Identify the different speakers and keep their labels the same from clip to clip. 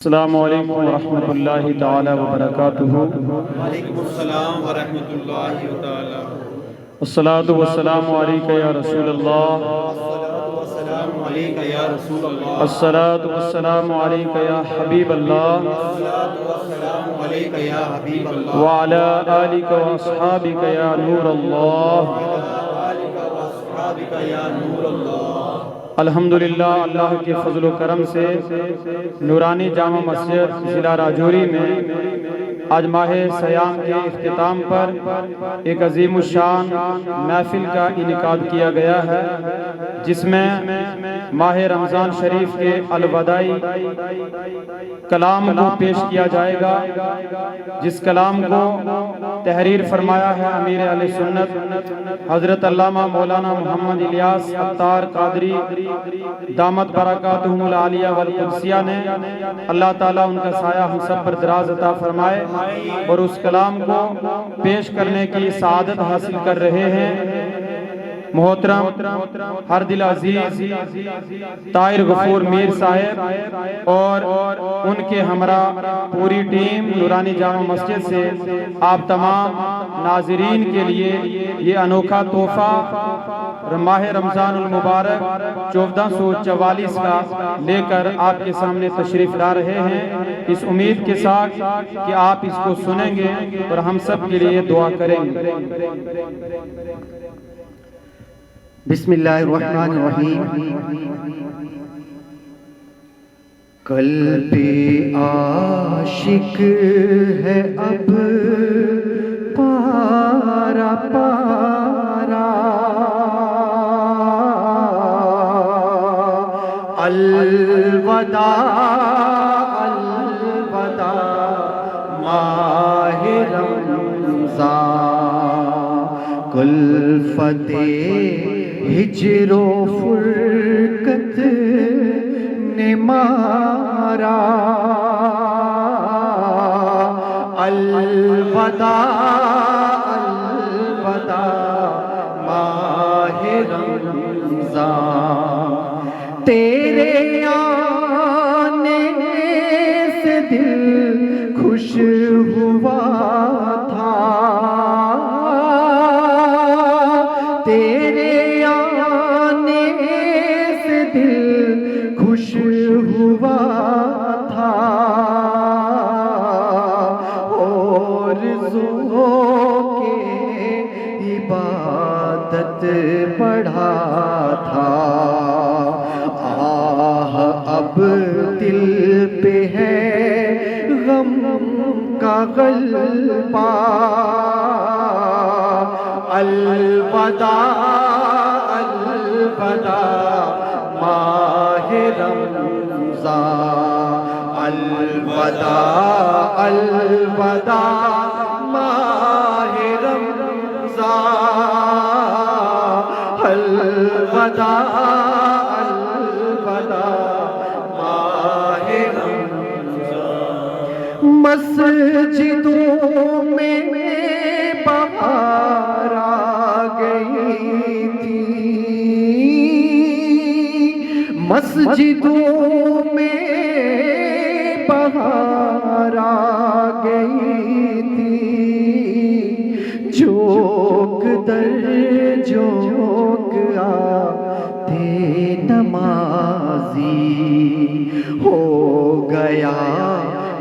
Speaker 1: السلام علیکم ورحمۃ اللہ تعالی وبرکاتہ۔
Speaker 2: وعلیکم السلام ورحمۃ اللہ تعالی۔
Speaker 1: والصلاة والسلام علیک یا رسول اللہ،
Speaker 2: والسلام علیک یا رسول اللہ،
Speaker 1: الصلاة والسلام علیک یا حبیب اللہ،
Speaker 2: والسلام علیک یا حبیب اللہ،
Speaker 1: وعلی آلک واصحابک یا نور اللہ۔
Speaker 2: آلک واصحابک یا نور اللہ۔
Speaker 1: الحمدللہ اللہ کے فضل و کرم سے نورانی جامع مسجد ضلع راجوری میں آج ماہ سیام کے اختتام پر ایک عظیم الشان محفل کا انعقاد کیا گیا ہے، جس میں ماہ رمضان شریف کے الوداعی کلام کو پیش کیا جائے گا، جس کلام کو تحریر فرمایا ہے امیر اہل سنت حضرت علامہ مولانا محمد الیاس عطار قادری دامت برکاتہم العالیہ والقدسیہ نے۔ اللہ تعالیٰ ان کا سایہ ہم سب پر دراز عطا فرمائے، اور اس کلام کو پیش کرنے کی سعادت حاصل کر رہے ہیں محترم ہر دل عزیز طاہر غفور میر صاحب اور ان کے ہمراہ پوری ٹیم نورانی جامع مسجد سے آپ تمام ناظرین کے لیے یہ انوکھا تحفہ ماہ رمضان المبارک 1444 کا لے کر آپ کے سامنے تشریف لا رہے ہیں، اس امید کے ساتھ کہ آپ اس کو سنیں گے اور ہم سب کے لیے دعا کریں گے۔
Speaker 3: بسم اللہ الرحمن الرحیم۔ قلب عاشق ہے اب پارا پارا، الوداع الوداع ماہ رمضان، کلفت ہجر و فرقت نے مارا، الوداع الوداع ماہ رمضان، تیرے آنے سے دل خوش ہوا تھا، تیرے آنے سے دل خوش ہوا تھا، اور ذوق کے عبادت بڑھا تھا، آہ اب دل پہ ہے غم کا غلبہ، الوداع الوداع ماہ رمضان، الوداع الوداع ماہ رمضان، الوداع الوداع ماہ رمضان، مسجدوں میں بہار آ گئی تھی، مسجدوں میں بہار آ گئی تھی، جوک در جوک آتے نمازی، ہو گیا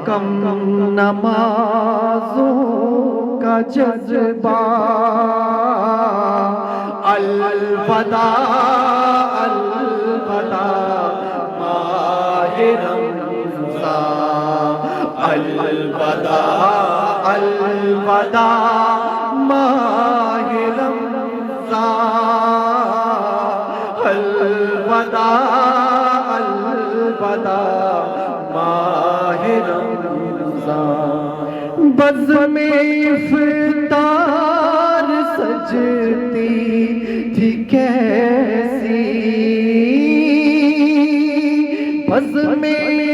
Speaker 3: کم نمازوں کا جذبہ، الوداع الوداع ماہ رمضان، الوداع الوداع ماہ رمضان، الوداع الوداع ماہ رمضان، بزم افطار سجتی تھی کیسی، بزم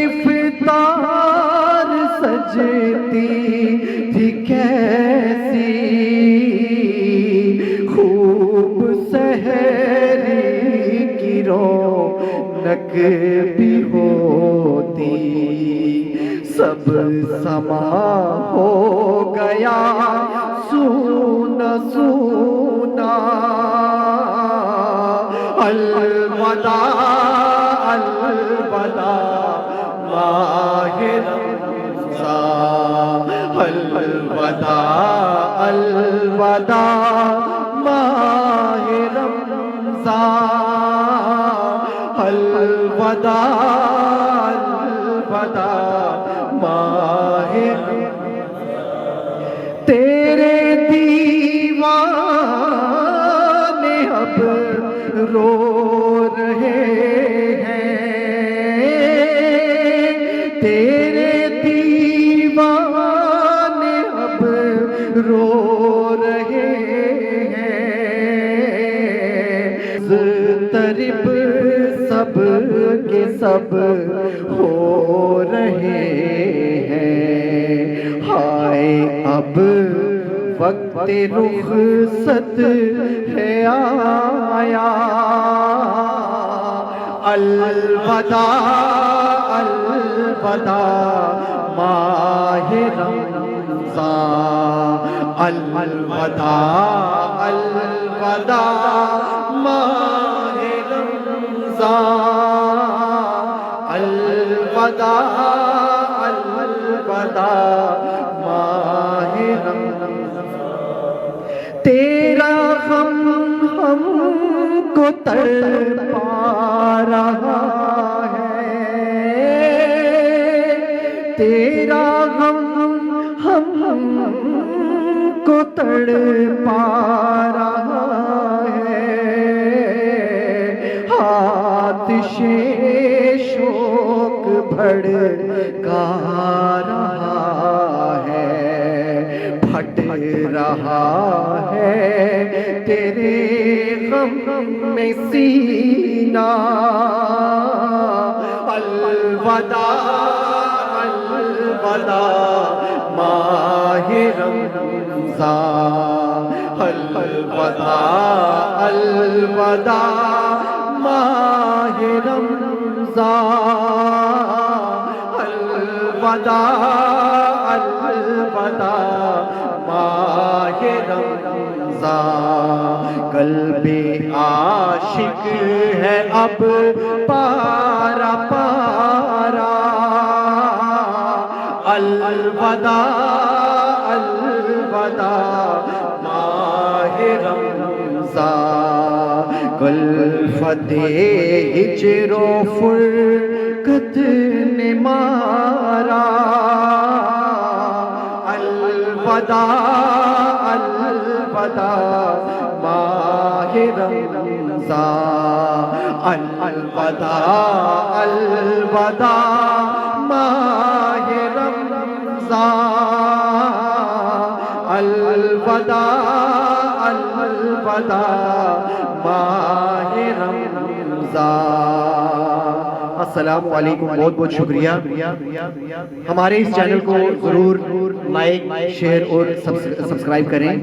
Speaker 3: افطار سجتی تھی کیسی، خوب سحری کی رونق بھی ہوتی، سب سما ہو گیا سونا سونا الوداع الوداع ماہ رمضان الوداع الوداع ماہ رمضان الوداع الوداع ماہ تیرے دیوانے اب رو رہے ہیں تیرے دیوانے اب رو رہے ہیں طرب سب کے سب ہو رہے ہیں ہائے اب وقت رخصت ہے آیا الوداع الوداع ماہ رمضان الوداع الوداع ماہ رمضان الوداع الوداع ماہ رمضان تیرا غم ہم کو تڑپا رہا ہے تیرا غم ہم کو تڑپا رہا ہے آتش شوق بھڑکا رہا ہے پھٹ رہا ہے تیرے غم میں سینہ الوداع الوداع ماہ رمضان الوداع الوداع ماہ رمضان الوداع الوداع ماہ رمضان قلب عاشق ہے اب پارا پارا الوداع الوداع ماہ رمضان کلفت ہجر و فرقت نے مارا الوداع الوداع ماہ رمضان الوداع الوداع ماہ رمضان الوداع الوداع ماہ رمضان السلام علیکم بہت بہت شکریہ ہمارے اس چینل کو ضرور لائک شیئر اور سبسکرائب کریں